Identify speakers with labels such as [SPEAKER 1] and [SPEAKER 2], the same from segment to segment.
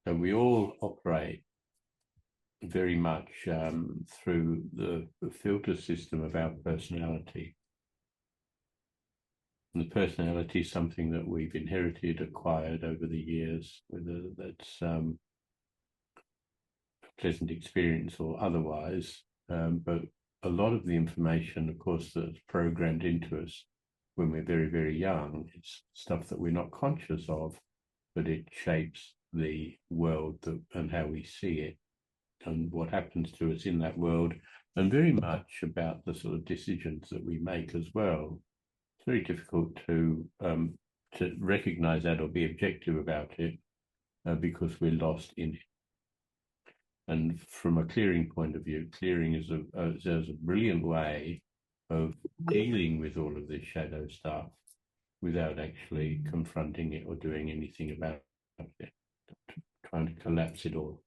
[SPEAKER 1] So we all operate very much through the filter system of our personality. And the personality is something that we've inherited, acquired over the years, whether that's a pleasant experience or otherwise. But a lot of the information, of course, that's programmed into us when we're very, very young, it's stuff that we're not conscious of, but it shapes the world and how we see it and what happens to us in that world, and very much about the sort of decisions that we make as well. It's very difficult to recognize that or be objective about it because we're lost in it. And from a clearing point of view, clearing is a brilliant way of dealing with all of this shadow stuff without actually confronting it or doing anything about it, trying to collapse it all.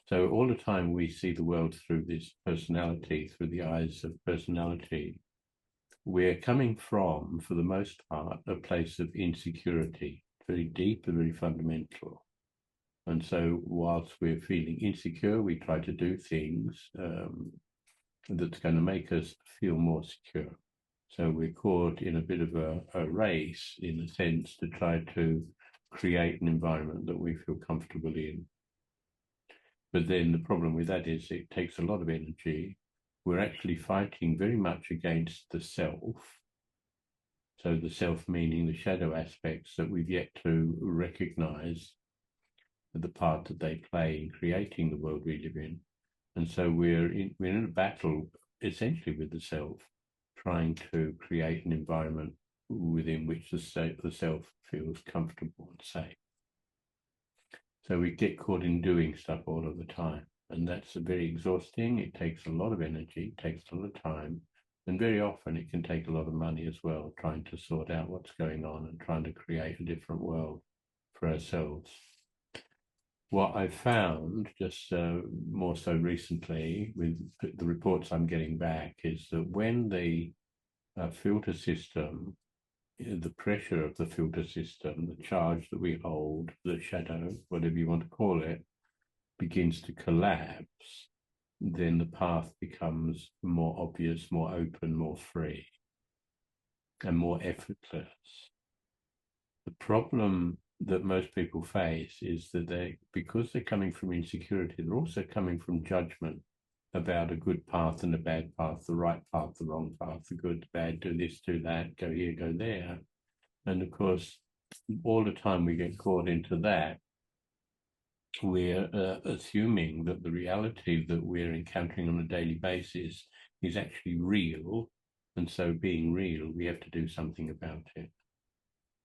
[SPEAKER 1] So all the time we see the world through this personality, through the eyes of personality. We're coming from, for the most part, a place of insecurity, very deep and very fundamental. And so whilst we're feeling insecure, we try to do things that's going to make us feel more secure. So we're caught in a bit of a race, in a sense, to try to create an environment that we feel comfortable in. But then the problem with that is it takes a lot of energy. We're actually fighting very much against the self. So the self meaning the shadow aspects that we've yet to recognize the part that they play in creating the world we live in. And so we're in a battle essentially with the self, trying to create an environment within which the self feels comfortable and safe. So we get caught in doing stuff all of the time. And that's very exhausting. It takes a lot of energy, it takes a lot of time. And very often it can take a lot of money as well, trying to sort out what's going on and trying to create a different world for ourselves. What I've found just more so recently with the reports I'm getting back is that when the filter system, the pressure of the filter system, the charge that we hold, the shadow, whatever you want to call it, begins to collapse, then the path becomes more obvious, more open, more free, and more effortless. The problem that most people face is that because they're coming from insecurity, they're also coming from judgment about a good path and a bad path, the right path, the wrong path, the good, the bad, do this, do that, go here, go there. And of course, all the time we get caught into that, we're assuming that the reality that we're encountering on a daily basis is actually real. And so being real, we have to do something about it.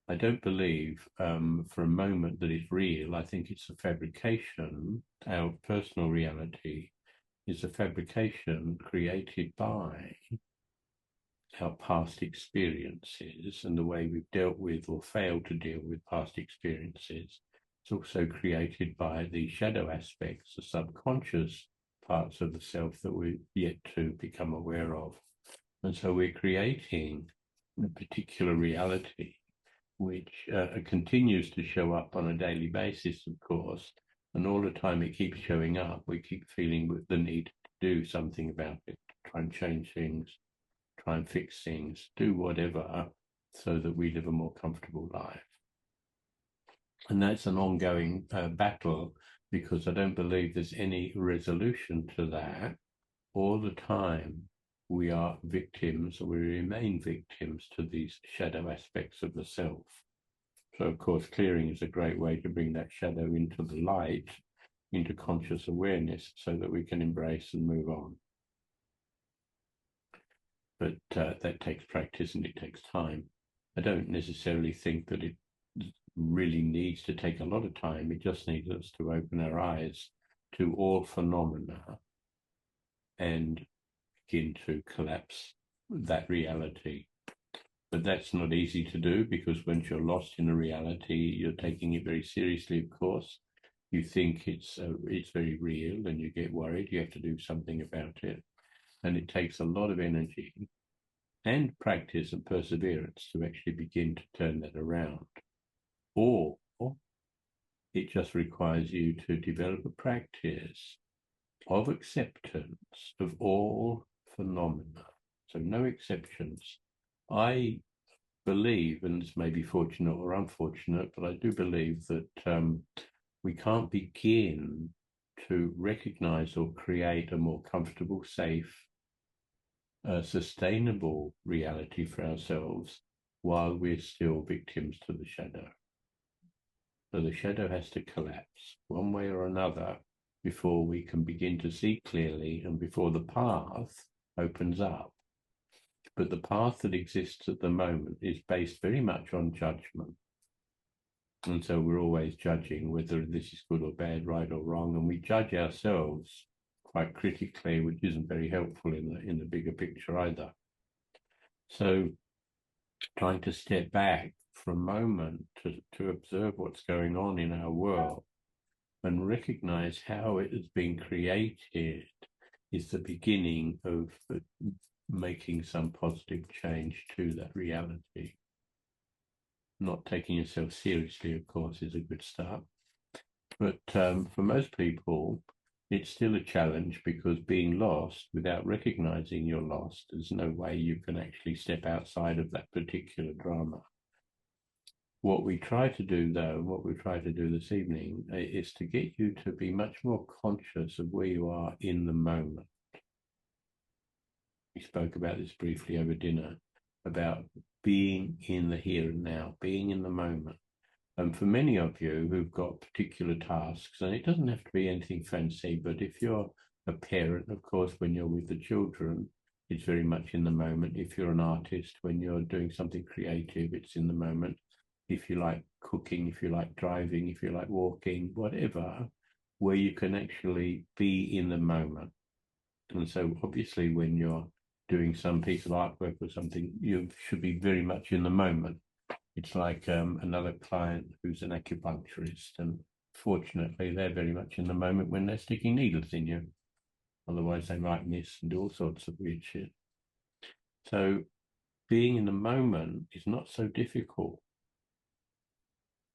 [SPEAKER 1] I don't believe for a moment that it's real. I think it's a fabrication. Our personal reality is a fabrication created by our past experiences and the way we've dealt with or failed to deal with past experiences. It's also created by the shadow aspects, the subconscious parts of the self that we're yet to become aware of. And so we're creating a particular reality which continues to show up on a daily basis, of course. And all the time it keeps showing up, we keep feeling the need to do something about it, try and change things, try and fix things, do whatever so that we live a more comfortable life. And that's an ongoing battle because I don't believe there's any resolution to that. All the time we are victims, or we remain victims to these shadow aspects of the self. So, of course, clearing is a great way to bring that shadow into the light, into conscious awareness, so that we can embrace and move on. But that takes practice and it takes time. I don't necessarily think that it really needs to take a lot of time. It just needs us to open our eyes to all phenomena and begin to collapse that reality. But that's not easy to do because once you're lost in a reality, you're taking it very seriously, of course. You think it's very real and you get worried. You have to do something about it. And it takes a lot of energy and practice and perseverance to actually begin to turn that around. Or It just requires you to develop a practice of acceptance of all phenomena. So no exceptions. I believe, and this may be fortunate or unfortunate, but I do believe that we can't begin to recognize or create a more comfortable, safe, sustainable reality for ourselves while we're still victims to the shadow. So the shadow has to collapse one way or another before we can begin to see clearly and before the path opens up. But the path that exists at the moment is based very much on judgment. And so we're always judging whether this is good or bad, right or wrong, and we judge ourselves quite critically, which isn't very helpful in the bigger picture either. So trying to step back for a moment to observe what's going on in our world and recognize how it has been created is the beginning of making some positive change to that reality. Not taking yourself seriously, of course, is a good start. But for most people, it's still a challenge because being lost without recognizing you're lost, there's no way you can actually step outside of that particular drama. What we try to do, though, what we try to do this evening is to get you to be much more conscious of where you are in the moment. We spoke about this briefly over dinner, about being in the here and now, being in the moment. And for many of you who've got particular tasks, and it doesn't have to be anything fancy, but if you're a parent, of course, when you're with the children, it's very much in the moment. If you're an artist, when you're doing something creative, it's in the moment. If you like cooking, if you like driving, if you like walking, whatever, where you can actually be in the moment. And so obviously when you're doing some piece of artwork or something, you should be very much in the moment. It's like another client who's an acupuncturist, and fortunately they're very much in the moment when they're sticking needles in you. Otherwise they might miss and do all sorts of weird shit. So being in the moment is not so difficult.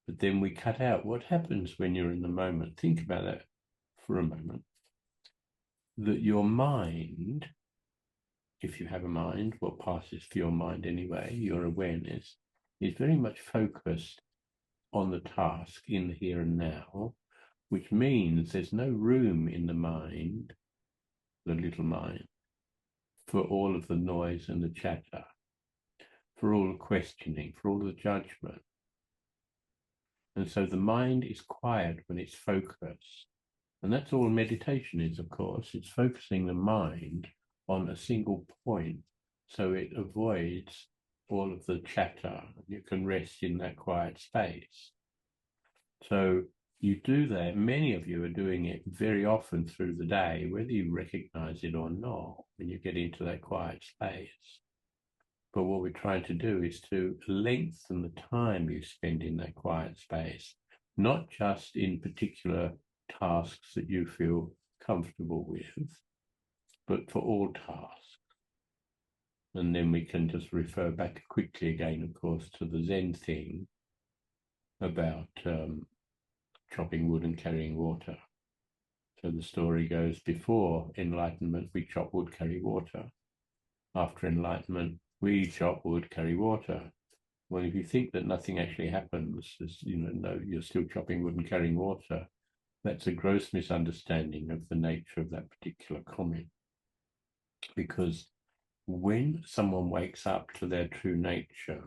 [SPEAKER 1] But then we cut out what happens when you're in the moment. Think about that for a moment. That your mind, if you have a mind, what passes for your mind anyway, your awareness, is very much focused on the task in the here and now, which means there's no room in the mind, the little mind, for all of the noise and the chatter, for all the questioning, for all the judgment. And so the mind is quiet when it's focused. And that's all meditation is, of course. It's focusing the mind on a single point so it avoids all of the chatter. You can rest in that quiet space. So you do that. Many of you are doing it very often through the day, whether you recognize it or not, when you get into that quiet space. But what we're trying to do is to lengthen the time you spend in that quiet space, not just in particular tasks that you feel comfortable with, but for all tasks. And then we can just refer back quickly again, of course, to the Zen thing about chopping wood and carrying water. So the story goes, before enlightenment, we chop wood, carry water. After enlightenment, we chop wood, carry water. Well, if you think that nothing actually happens, no, you're still chopping wood and carrying water, that's a gross misunderstanding of the nature of that particular comment. Because when someone wakes up to their true nature,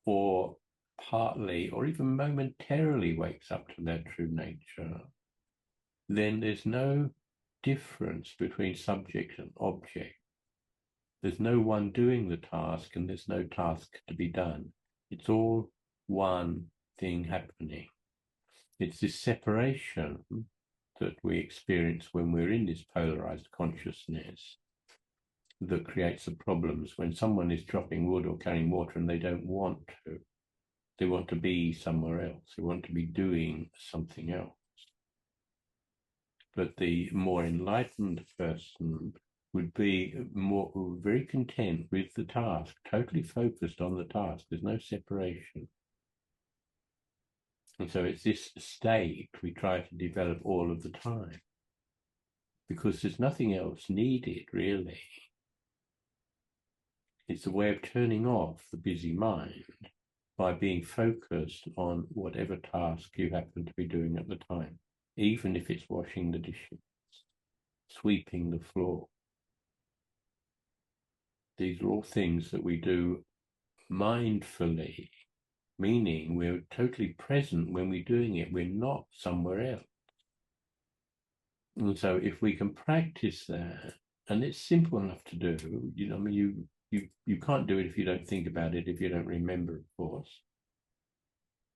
[SPEAKER 1] or partly or even momentarily wakes up to their true nature, then there's no difference between subject and object. There's no one doing the task and there's no task to be done. It's all one thing happening. It's this separation that we experience when we're in this polarized consciousness that creates the problems. When someone is chopping wood or carrying water and they don't want to, they want to be somewhere else. They want to be doing something else. But the more enlightened person would be very content with the task, totally focused on the task. There's no separation. And so it's this state we try to develop all of the time, because there's nothing else needed, really. It's a way of turning off the busy mind by being focused on whatever task you happen to be doing at the time, even if it's washing the dishes, sweeping the floor. These are all things that we do mindfully, meaning we're totally present when we're doing it. We're not somewhere else. And so if we can practice that, and it's simple enough to do, I mean, you can't do it if you don't think about it, if you don't remember, of course.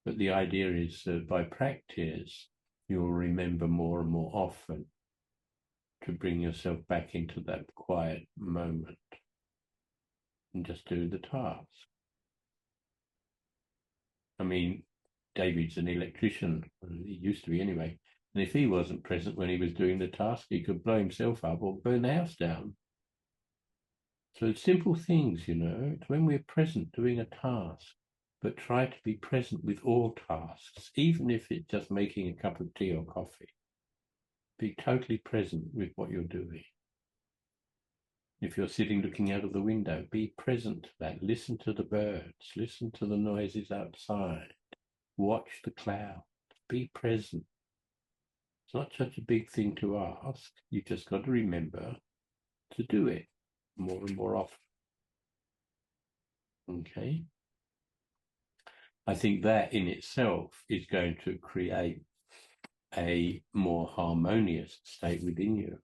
[SPEAKER 1] But the idea is that by practice, you'll remember more and more often to bring yourself back into that quiet moment and just do the task. I mean, David's an electrician, he used to be anyway, and if he wasn't present when he was doing the task, he could blow himself up or burn the house down. So simple things, it's when we're present doing a task, but try to be present with all tasks, even if it's just making a cup of tea or coffee. Be totally present with what you're doing. If you're sitting looking out of the window, be present to that. Listen to the birds, listen to the noises outside, watch the clouds, be present. It's not such a big thing to ask. You just got to remember to do it more and more often. Okay? I think that in itself is going to create a more harmonious state within you.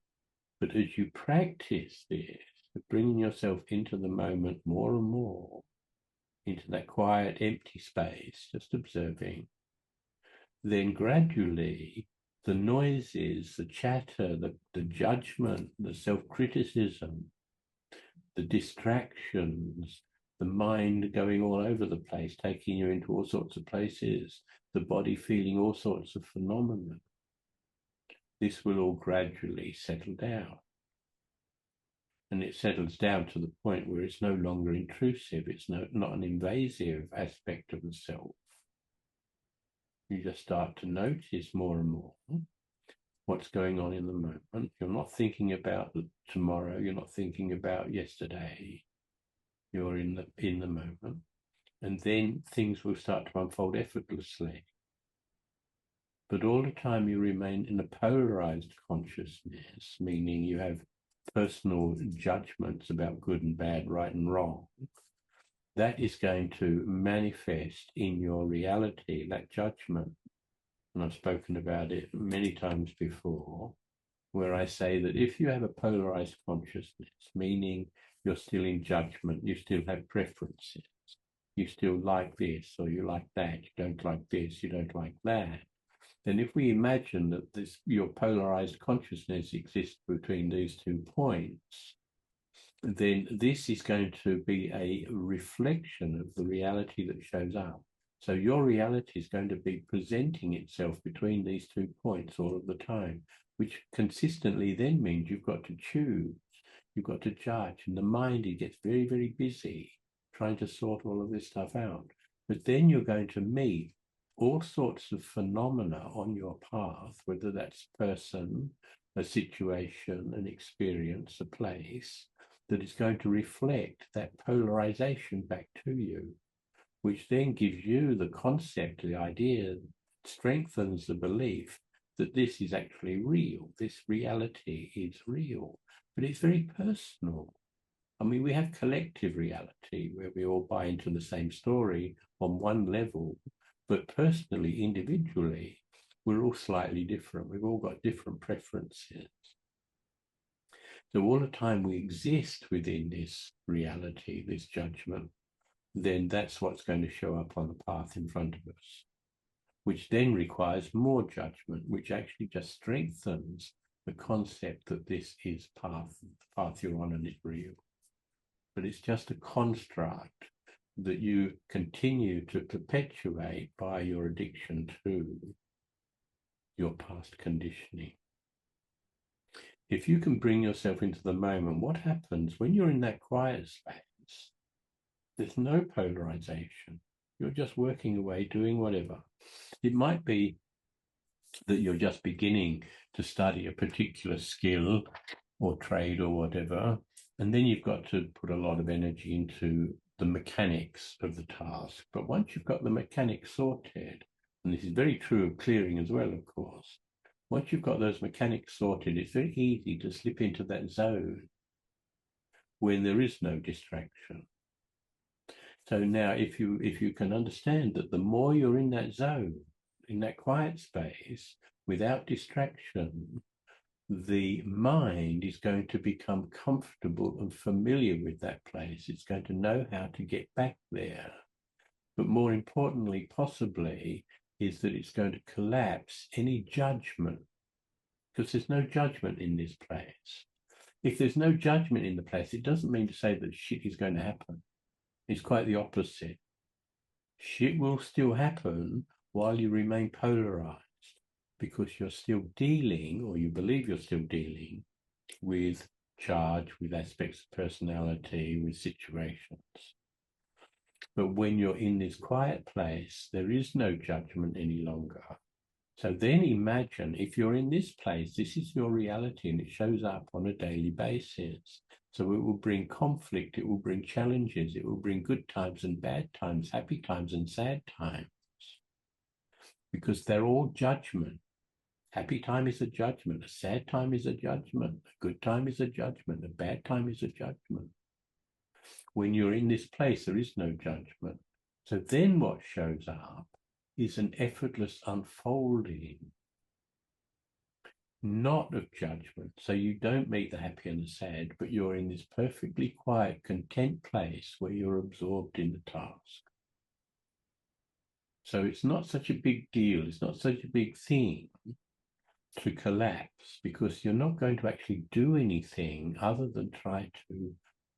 [SPEAKER 1] But as you practice this, bringing yourself into the moment more and more, into that quiet, empty space, just observing, then gradually the noises, the chatter, the judgment, the self-criticism, the distractions, the mind going all over the place, taking you into all sorts of places, the body feeling all sorts of phenomena. This will all gradually settle down. And it settles down to the point where it's no longer intrusive. It's not an invasive aspect of the self. You just start to notice more and more what's going on in the moment. You're not thinking about tomorrow. You're not thinking about yesterday. You're in the moment. And then things will start to unfold effortlessly. But all the time you remain in a polarized consciousness, meaning you have personal judgments about good and bad, right and wrong. That is going to manifest in your reality, that judgment. And I've spoken about it many times before, where I say that if you have a polarized consciousness, meaning you're still in judgment, you still have preferences, you still like this or you like that, you don't like this, you don't like that, then if we imagine that your polarized consciousness exists between these 2 points, then this is going to be a reflection of the reality that shows up. So your reality is going to be presenting itself between these 2 points all of the time, which consistently then means you've got to choose, you've got to judge, and the mind, it gets very, very busy trying to sort all of this stuff out. But then you're going to meet all sorts of phenomena on your path, whether that's a person, a situation, an experience, a place, that is going to reflect that polarization back to you, which then gives you the concept, the idea, strengthens the belief that this is actually real. This reality is real, but it's very personal. I mean, we have collective reality where we all buy into the same story on one level, but personally, individually, we're all slightly different. We've all got different preferences. So all the time we exist within this reality, this judgment, then that's what's going to show up on the path in front of us, which then requires more judgment, which actually just strengthens the concept that this is the path you're on and it's real. But it's just a construct that you continue to perpetuate by your addiction to your past conditioning. If you can bring yourself into the moment, what happens when you're in that quiet space? There's no polarization. You're just working away, doing whatever. It might be that you're just beginning to study a particular skill or trade or whatever, and then you've got to put a lot of energy into the mechanics of the task. But once you've got the mechanics sorted, and this is very true of clearing as well, of course, once you've got those mechanics sorted, it's very easy to slip into that zone when there is no distraction. So now if you can understand that the more you're in that zone, in that quiet space, without distraction, the mind is going to become comfortable and familiar with that place. It's going to know how to get back there. But more importantly, possibly, is that it's going to collapse any judgment, because there's no judgment in this place. If there's no judgment in the place, it doesn't mean to say that shit is going to happen. It's quite the opposite. Shit will still happen while you remain polarized, because you're still dealing, or you believe you're still dealing, with charge, with aspects of personality, with situations. But when you're in this quiet place, there is no judgment any longer. So then imagine if you're in this place, this is your reality and it shows up on a daily basis. So it will bring conflict, it will bring challenges, it will bring good times and bad times, happy times and sad times, because they're all judgment. Happy time is a judgment, a sad time is a judgment, a good time is a judgment, a bad time is a judgment. When you're in this place, there is no judgment. So then what shows up is an effortless unfolding, not of judgment. So you don't meet the happy and the sad, but you're in this perfectly quiet, content place where you're absorbed in the task. So it's not such a big deal. It's not such a big thing to collapse, because you're not going to actually do anything other than try to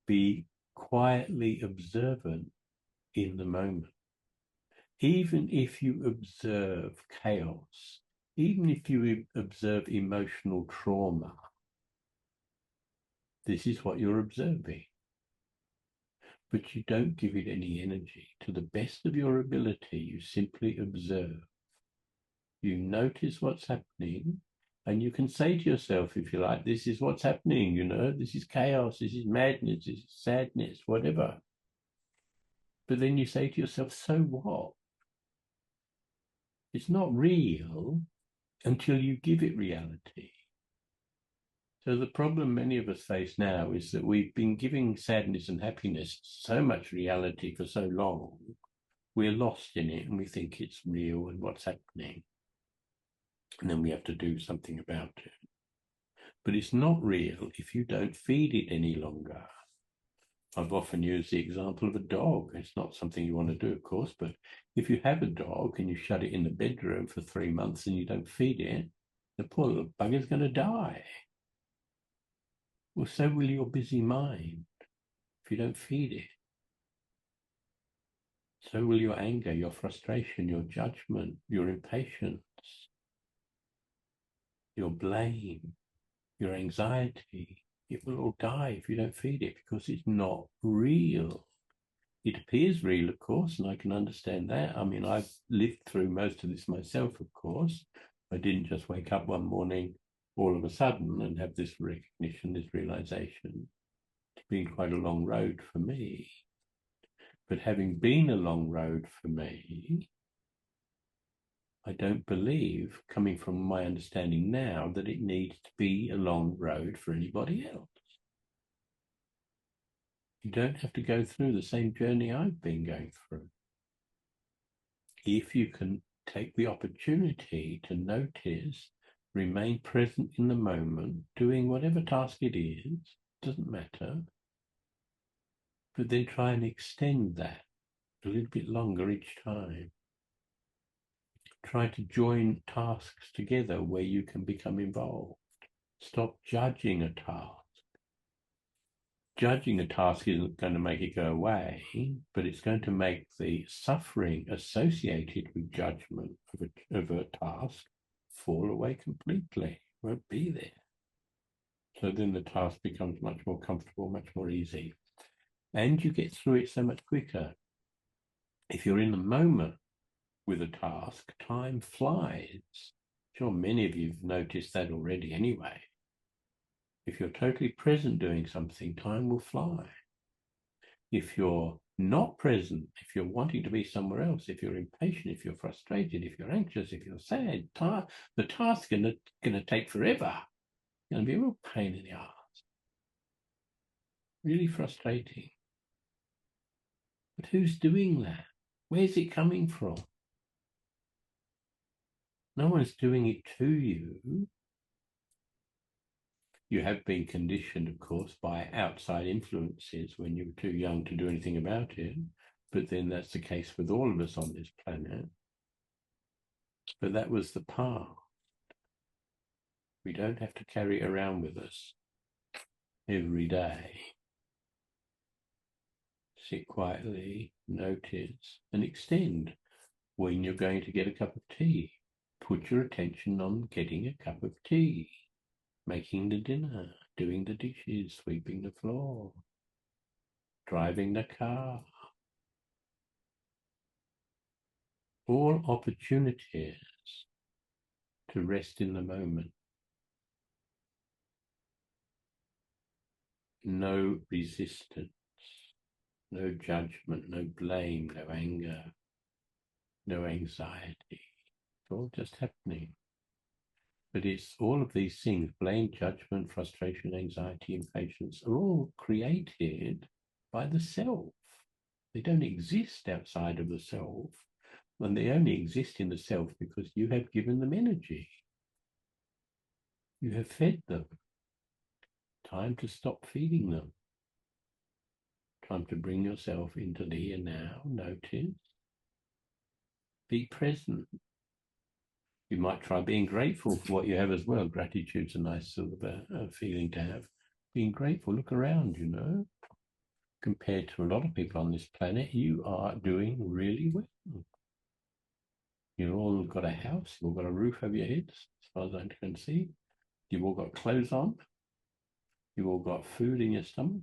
[SPEAKER 1] be quietly observant in the moment. Even if you observe chaos, even if you observe emotional trauma, this is what you're observing. But you don't give it any energy. To the best of your ability, you simply observe. You notice what's happening, and you can say to yourself, if you like, this is what's happening, this is chaos, this is madness, this is sadness, whatever. But then you say to yourself, so what? It's not real until you give it reality. So the problem many of us face now is that we've been giving sadness and happiness so much reality for so long, we're lost in it and we think it's real and what's happening. And then we have to do something about it. But it's not real if you don't feed it any longer. I've often used the example of a dog. It's not something you want to do, of course, but if you have a dog and you shut it in the bedroom for 3 months and you don't feed it, the poor little bugger's going to die. Well, so will your busy mind if you don't feed it. So will your anger, your frustration, your judgment, your impatience, your blame, your anxiety. It will all die if you don't feed it, because it's not real. It appears real, of course, and I can understand that. I mean, I've lived through most of this myself, of course. I didn't just wake up one morning all of a sudden and have this recognition, this realization. It's been quite a long road for me. But having been a long road for me, I don't believe, coming from my understanding now, that it needs to be a long road for anybody else. You don't have to go through the same journey I've been going through. If you can take the opportunity to notice, remain present in the moment, doing whatever task it is, doesn't matter, but then try and extend that a little bit longer each time. Try to join tasks together where you can become involved. Stop judging a task. Judging a task isn't going to make it go away, but it's going to make the suffering associated with judgment of a task fall away completely. It won't be there. So then the task becomes much more comfortable, much more easy. And you get through it so much quicker. If you're in the moment with a task, time flies. Sure, many of you have noticed that already anyway. If you're totally present doing something, time will fly. If you're not present, if you're wanting to be somewhere else, if you're impatient, if you're frustrated, if you're anxious, if you're sad, the task's going to take forever. It's going to be a real pain in the ass. Really frustrating. But who's doing that? Where's it coming from? No one's doing it to you. You have been conditioned, of course, by outside influences when you were too young to do anything about it. But then that's the case with all of us on this planet. But that was the past. We don't have to carry it around with us every day. Sit quietly, notice, and extend when you're going to get a cup of tea. Put your attention on getting a cup of tea, making the dinner, doing the dishes, sweeping the floor, driving the car. All opportunities to rest in the moment. No resistance, no judgment, no blame, no anger, no anxiety. It's all just happening. But it's all of these things, blame, judgment, frustration, anxiety, impatience, are all created by the self. They don't exist outside of the self, and they only exist in the self because you have given them energy. You have fed them. Time to stop feeding them. Time to bring yourself into the here now. Notice. Be present. You might try being grateful for what you have as well. Gratitude's a nice sort of feeling to have. Being grateful. Look around, you know. Compared to a lot of people on this planet, you are doing really well. You've all got a house. You've all got a roof over your heads, as far as I can see. You've all got clothes on. You've all got food in your stomach.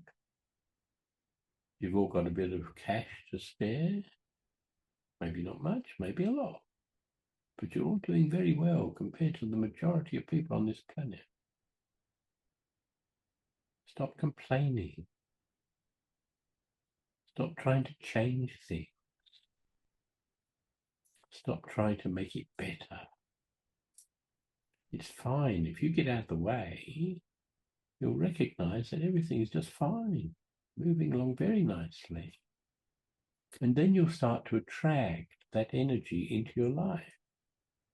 [SPEAKER 1] You've all got a bit of cash to spare. Maybe not much, maybe a lot. But you're all doing very well compared to the majority of people on this planet. Stop complaining. Stop trying to change things. Stop trying to make it better. It's fine. If you get out of the way, you'll recognize that everything is just fine, moving along very nicely. And then you'll start to attract that energy into your life.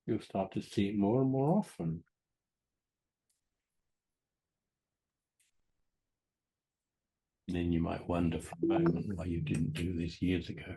[SPEAKER 1] You'll start to see it more and more often. And then you might wonder for a moment why you didn't do this years ago.